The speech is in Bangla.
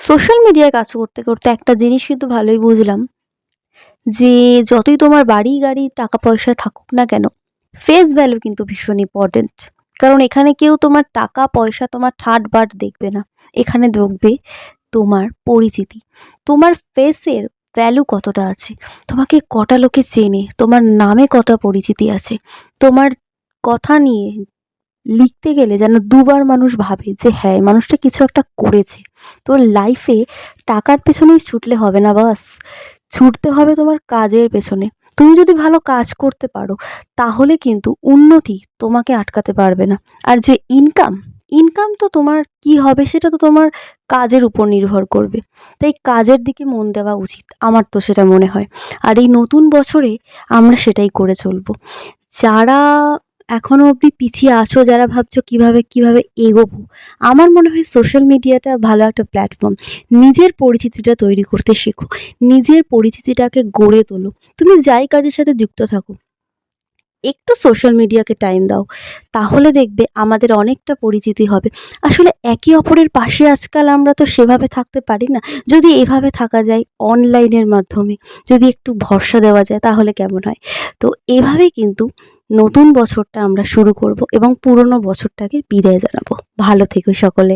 সোশ্যাল মিডিয়ায় কাজ করতে করতে একটা জিনিস কিন্তু ভালোই বুঝলাম যে যতই তোমার বাড়ি গাড়ি টাকা পয়সা থাকুক না কেন, ফেস ভ্যালু কিন্তু ভীষণ ইম্পর্টেন্ট। কারণ এখানে কেউ তোমার টাকা পয়সা তোমার ঠাট বাট দেখবে না। এখানে দেখবে তোমার পরিচিতি, তোমার ফেসের ভ্যালু কতটা আছে, তোমাকে কটা লোকে চেনে, তোমার নামে কটা পরিচিতি আছে, তোমার কথা নিয়ে লিখতে গেলে যেন দুবার মানুষ ভাবে যে হ্যাঁ, এই মানুষটা কিছু একটা করেছে। তো লাইফে টাকার পেছনেই ছুটলে হবে না বাস, ছুটতে হবে তোমার কাজের পেছনে। তুমি যদি ভালো কাজ করতে পারো তাহলে কিন্তু উন্নতি তোমাকে আটকাতে পারবে না। আর যে ইনকাম, ইনকাম তো তোমার কি হবে সেটা তো তোমার কাজের উপর নির্ভর করবে। তাই কাজের দিকে মন দেওয়া উচিত, আমার তো সেটা মনে হয়। আর এই নতুন বছরে আমরা সেটাই করে চলবো। যারা এখনো অবধি পিছিয়ে আছো, যারা ভাবছো কিভাবে এগোবো, আমার মনে হয় সোশ্যাল মিডিয়াটা ভালো একটা প্ল্যাটফর্ম। নিজের পরিচিতিটা তৈরি করতে শেখো, নিজের পরিচিতিটাকে গড়ে তোলো। তুমি যাই কাজের সাথে যুক্ত থাকো, একটু সোশ্যাল মিডিয়াকে টাইম দাও, তাহলে দেখবে আমাদের অনেকটা পরিচিতি হবে। আসলে একে অপরের পাশে আজকাল আমরা তো সেভাবে থাকতে পারি না। যদি এভাবে থাকা যায় অনলাইনের মাধ্যমে, যদি একটু ভরসা দেওয়া যায় তাহলে কেমন হয়? তো এভাবেই কিন্তু নতুন বছরটা আমরা শুরু করব এবং পুরনো বছরটাকে বিদায় জানাবো। ভালো থেকো সকলে।